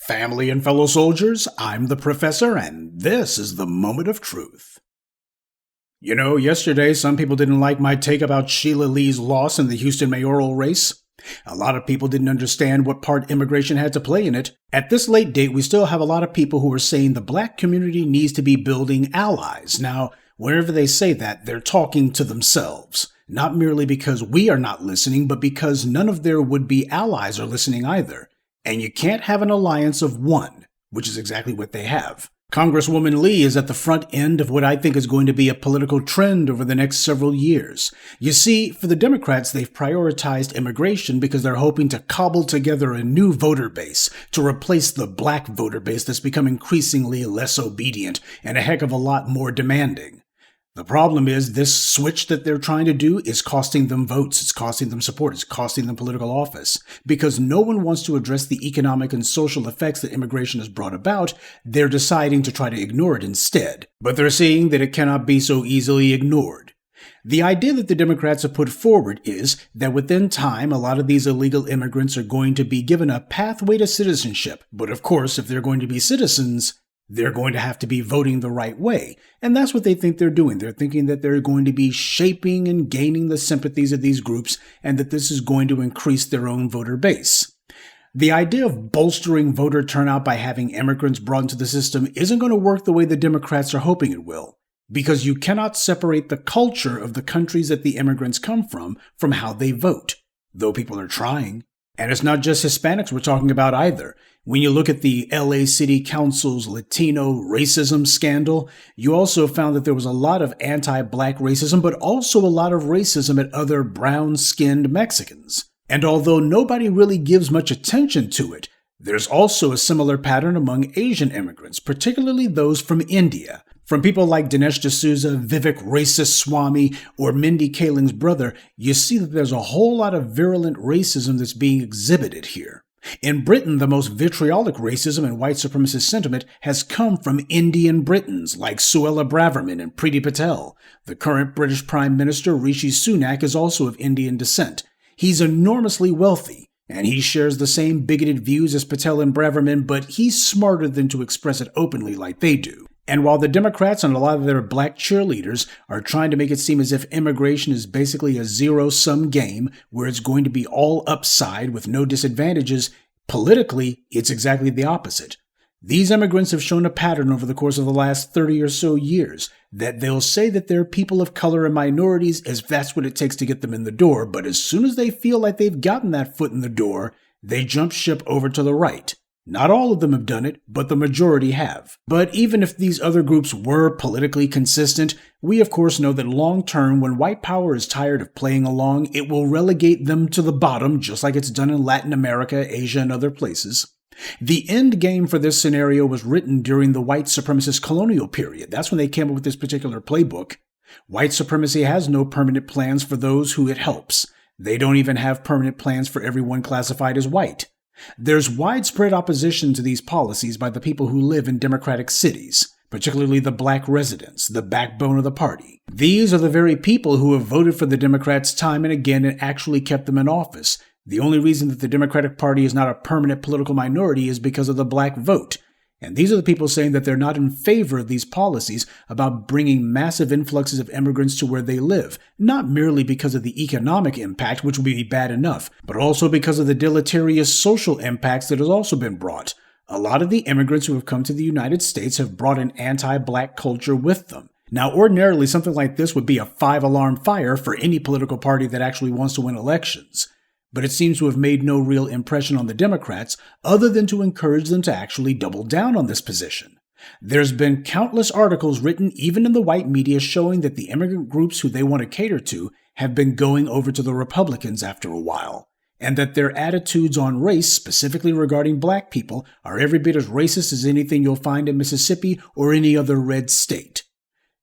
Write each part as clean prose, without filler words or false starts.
Family and fellow soldiers, I'm the Professor, and this is the Moment of Truth. You know, yesterday some people didn't like my take about Sheila Lee's loss in the Houston mayoral race. A lot of people didn't understand what part immigration had to play in it. At this late date, we still have a lot of people who are saying the black community needs to be building allies. Now, whenever they say that, they're talking to themselves. Not merely because we are not listening, but because none of their would-be allies are listening either. And you can't have an alliance of one, which is exactly what they have. Congresswoman Lee is at the front end of what I think is going to be a political trend over the next several years. You see, for the Democrats, they've prioritized immigration because they're hoping to cobble together a new voter base to replace the black voter base that's become increasingly less obedient and a heck of a lot more demanding. The problem is this switch that they're trying to do is costing them votes, it's costing them support, it's costing them political office. Because no one wants to address the economic and social effects that immigration has brought about, they're deciding to try to ignore it instead. But they're seeing that it cannot be so easily ignored. The idea that the Democrats have put forward is that within time, a lot of these illegal immigrants are going to be given a pathway to citizenship. But of course, if they're going to be citizens, they're going to have to be voting the right way. And that's what they think they're doing. They're thinking that they're going to be shaping and gaining the sympathies of these groups and that this is going to increase their own voter base. The idea of bolstering voter turnout by having immigrants brought into the system isn't going to work the way the Democrats are hoping it will, because you cannot separate the culture of the countries that the immigrants come from how they vote, though people are trying. And it's not just Hispanics we're talking about either. When you look at the LA City Council's Latino racism scandal, you also found that there was a lot of anti-black racism, but also a lot of racism at other brown-skinned Mexicans. And although nobody really gives much attention to it, there's also a similar pattern among Asian immigrants, particularly those from India. From people like Dinesh D'Souza, Vivek Racist Swami, or Mindy Kaling's brother, you see that there's a whole lot of virulent racism that's being exhibited here. In Britain, the most vitriolic racism and white supremacist sentiment has come from Indian Britons like Suella Braverman and Priti Patel. The current British Prime Minister, Rishi Sunak, is also of Indian descent. He's enormously wealthy, and he shares the same bigoted views as Patel and Braverman, but he's smarter than to express it openly like they do. And while the Democrats and a lot of their black cheerleaders are trying to make it seem as if immigration is basically a zero-sum game where it's going to be all upside with no disadvantages, politically, it's exactly the opposite. These immigrants have shown a pattern over the course of the last 30 or so years that they'll say that they're people of color and minorities as that's what it takes to get them in the door, but as soon as they feel like they've gotten that foot in the door, they jump ship over to the right. Not all of them have done it, but the majority have. But even if these other groups were politically consistent, we of course know that long-term, when white power is tired of playing along, it will relegate them to the bottom, just like it's done in Latin America, Asia, and other places. The end game for this scenario was written during the white supremacist colonial period. That's when they came up with this particular playbook. White supremacy has no permanent plans for those who it helps. They don't even have permanent plans for everyone classified as white. There's widespread opposition to these policies by the people who live in democratic cities, particularly the black residents, the backbone of the party. These are the very people who have voted for the Democrats time and again and actually kept them in office. The only reason that the Democratic Party is not a permanent political minority is because of the black vote. And these are the people saying that they're not in favor of these policies about bringing massive influxes of immigrants to where they live, not merely because of the economic impact, which would be bad enough, but also because of the deleterious social impacts that has also been brought. A lot of the immigrants who have come to the United States have brought an anti-black culture with them. Now, ordinarily, something like this would be a 5-alarm fire for any political party that actually wants to win elections. But it seems to have made no real impression on the Democrats other than to encourage them to actually double down on this position. There's been countless articles written even in the white media showing that the immigrant groups who they want to cater to have been going over to the Republicans after a while, and that their attitudes on race, specifically regarding black people, are every bit as racist as anything you'll find in Mississippi or any other red state.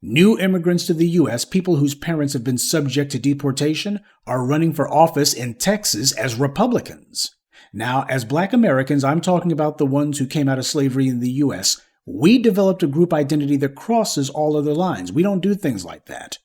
New immigrants to the U.S., people whose parents have been subject to deportation, are running for office in Texas as Republicans. Now, as black Americans, I'm talking about the ones who came out of slavery in the U.S., we developed a group identity that crosses all other lines. We don't do things like that.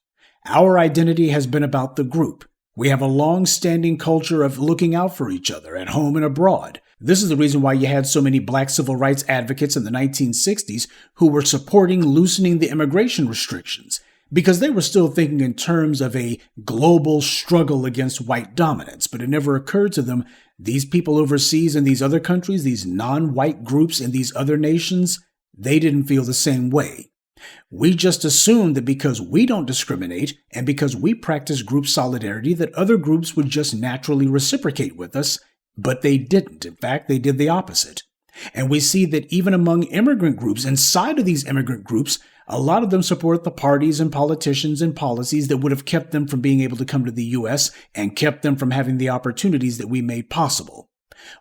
Our identity has been about the group. We have a long-standing culture of looking out for each other at home and abroad. This is the reason why you had so many black civil rights advocates in the 1960s who were supporting loosening the immigration restrictions, because they were still thinking in terms of a global struggle against white dominance. But it never occurred to them, these people overseas in these other countries, these non-white groups in these other nations, they didn't feel the same way. We just assumed that because we don't discriminate and because we practice group solidarity, that other groups would just naturally reciprocate with us, but they didn't. In fact, they did the opposite. And we see that even among immigrant groups, inside of these immigrant groups, a lot of them support the parties and politicians and policies that would have kept them from being able to come to the U.S. and kept them from having the opportunities that we made possible.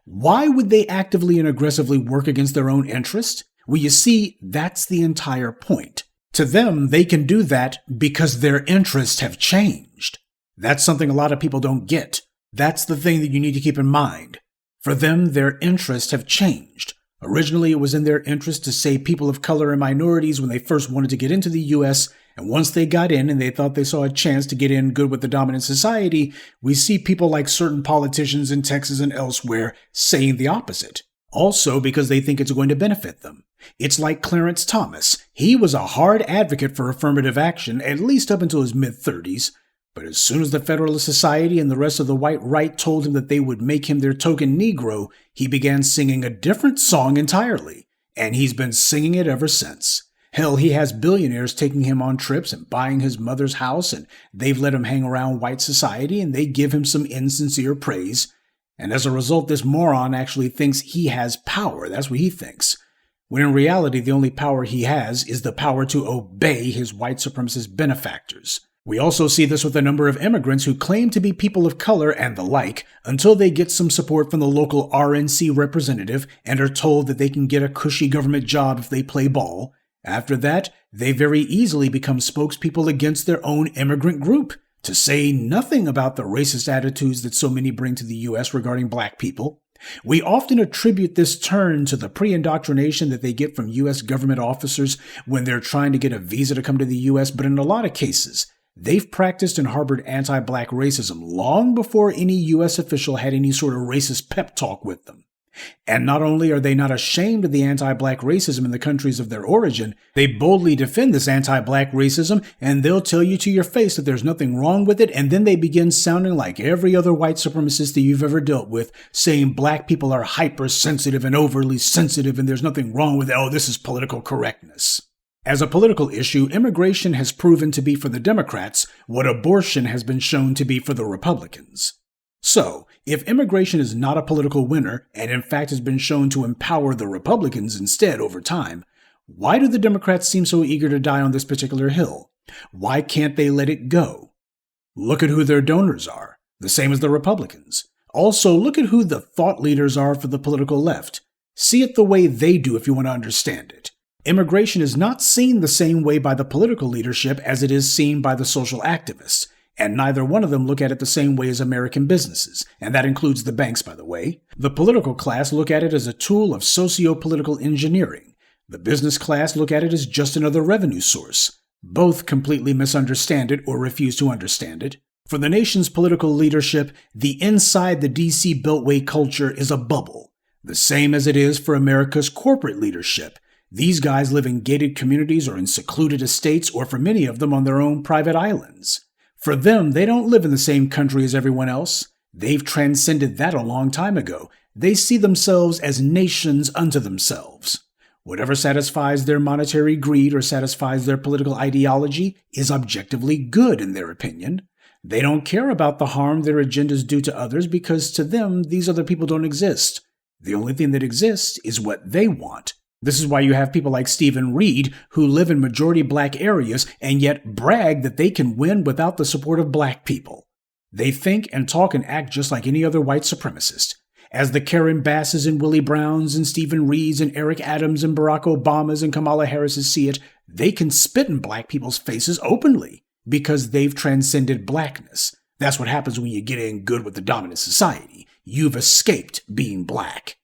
Why would they actively and aggressively work against their own interest? Well, you see, that's the entire point. To them, they can do that because their interests have changed. That's something a lot of people don't get. That's the thing that you need to keep in mind. For them, their interests have changed. Originally, it was in their interest to save people of color and minorities when they first wanted to get into the U.S., and once they got in and they thought they saw a chance to get in good with the dominant society, we see people like certain politicians in Texas and elsewhere saying the opposite. Also because they think it's going to benefit them. It's like Clarence Thomas. He was a hard advocate for affirmative action, at least up until his mid-30s. But as soon as the Federalist Society and the rest of the white right told him that they would make him their token Negro, he began singing a different song entirely. And he's been singing it ever since. Hell, he has billionaires taking him on trips and buying his mother's house, and they've let him hang around white society, and they give him some insincere praise. And as a result, this moron actually thinks he has power. That's what he thinks. When in reality, the only power he has is the power to obey his white supremacist benefactors. We also see this with a number of immigrants who claim to be people of color and the like until they get some support from the local RNC representative and are told that they can get a cushy government job if they play ball. After that, they very easily become spokespeople against their own immigrant group, to say nothing about the racist attitudes that so many bring to the U.S. regarding black people. We often attribute this turn to the pre-indoctrination that they get from U.S. government officers when they're trying to get a visa to come to the U.S., but in a lot of cases, they've practiced and harbored anti-black racism long before any U.S. official had any sort of racist pep talk with them. And not only are they not ashamed of the anti-black racism in the countries of their origin, they boldly defend this anti-black racism, and they'll tell you to your face that there's nothing wrong with it, and then they begin sounding like every other white supremacist that you've ever dealt with, saying black people are hypersensitive and overly sensitive and there's nothing wrong with it. Oh, this is political correctness. As a political issue, immigration has proven to be for the Democrats what abortion has been shown to be for the Republicans. So, if immigration is not a political winner, and in fact has been shown to empower the Republicans instead over time, why do the Democrats seem so eager to die on this particular hill? Why can't they let it go? Look at who their donors are, the same as the Republicans. Also, look at who the thought leaders are for the political left. See it the way they do if you want to understand it. Immigration is not seen the same way by the political leadership as it is seen by the social activists. And neither one of them look at it the same way as American businesses, and that includes the banks, by the way. The political class look at it as a tool of socio-political engineering. The business class look at it as just another revenue source. Both completely misunderstand it or refuse to understand it. For the nation's political leadership, the inside the DC Beltway culture is a bubble, the same as it is for America's corporate leadership. These guys live in gated communities or in secluded estates, or for many of them on their own private islands. For them, they don't live in the same country as everyone else. They've transcended that a long time ago. They see themselves as nations unto themselves. Whatever satisfies their monetary greed or satisfies their political ideology is objectively good in their opinion. They don't care about the harm their agendas do to others because to them, these other people don't exist. The only thing that exists is what they want. This is why you have people like Stephen Reed who live in majority black areas and yet brag that they can win without the support of black people. They think and talk and act just like any other white supremacist. As the Karen Basses and Willie Browns and Stephen Reeds and Eric Adams and Barack Obamas and Kamala Harrises see it, they can spit in black people's faces openly because they've transcended blackness. That's what happens when you get in good with the dominant society. You've escaped being black.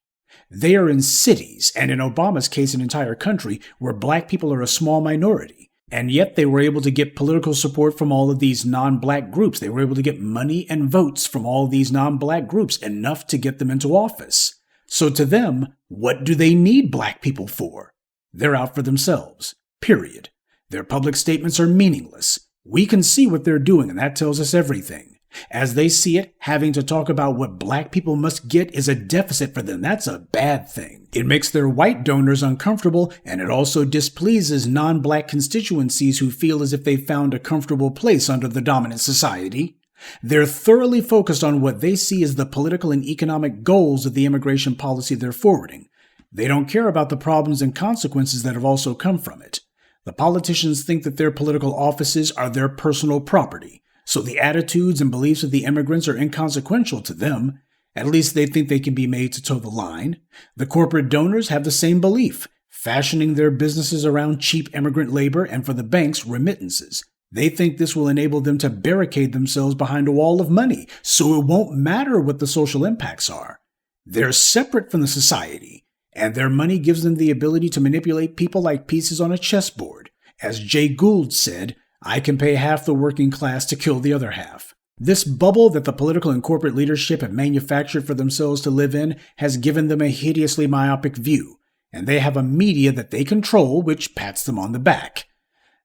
They are in cities, and in Obama's case, an entire country, where black people are a small minority. And yet they were able to get political support from all of these non-black groups. They were able to get money and votes from all of these non-black groups, enough to get them into office. So to them, what do they need black people for? They're out for themselves, period. Their public statements are meaningless. We can see what they're doing, and that tells us everything. As they see it, having to talk about what black people must get is a deficit for them. That's a bad thing. It makes their white donors uncomfortable, and it also displeases non-black constituencies who feel as if they've found a comfortable place under the dominant society. They're thoroughly focused on what they see as the political and economic goals of the immigration policy they're forwarding. They don't care about the problems and consequences that have also come from it. The politicians think that their political offices are their personal property, so the attitudes and beliefs of the immigrants are inconsequential to them. At least they think they can be made to toe the line. The corporate donors have the same belief, fashioning their businesses around cheap immigrant labor and, for the banks, remittances. They think this will enable them to barricade themselves behind a wall of money, so it won't matter what the social impacts are. They're separate from the society, and their money gives them the ability to manipulate people like pieces on a chessboard. As Jay Gould said, I can pay half the working class to kill the other half. This bubble that the political and corporate leadership have manufactured for themselves to live in has given them a hideously myopic view, and they have a media that they control which pats them on the back.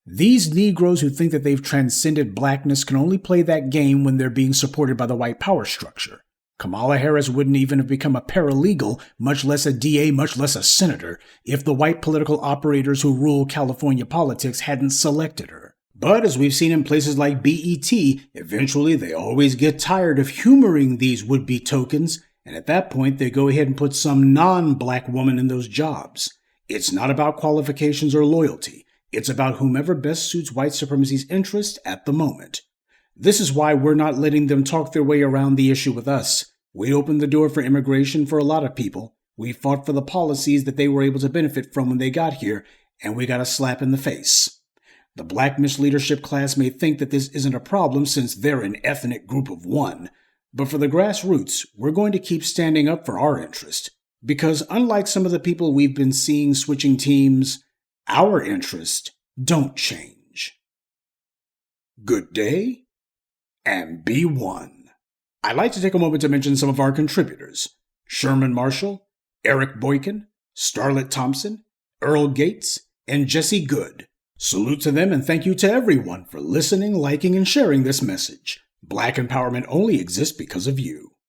These Negroes who think that they've transcended blackness can only play that game when they're being supported by the white power structure. Kamala Harris wouldn't even have become a paralegal, much less a DA, much less a senator, if the white political operators who rule California politics hadn't selected her. But as we've seen in places like BET, eventually they always get tired of humoring these would-be tokens, and at that point they go ahead and put some non-black woman in those jobs. It's not about qualifications or loyalty. It's about whomever best suits white supremacy's interest at the moment. This is why we're not letting them talk their way around the issue with us. We opened the door for immigration for a lot of people. We fought for the policies that they were able to benefit from when they got here, and we got a slap in the face. The black misleadership class may think that this isn't a problem since they're an ethnic group of one, but for the grassroots, we're going to keep standing up for our interest. Because unlike some of the people we've been seeing switching teams, our interests don't change. Good day, and be one. I'd like to take a moment to mention some of our contributors: Sherman Marshall, Eric Boykin, Starlet Thompson, Earl Gates, and Jesse Good. Salute to them and thank you to everyone for listening, liking, and sharing this message. Black empowerment only exists because of you.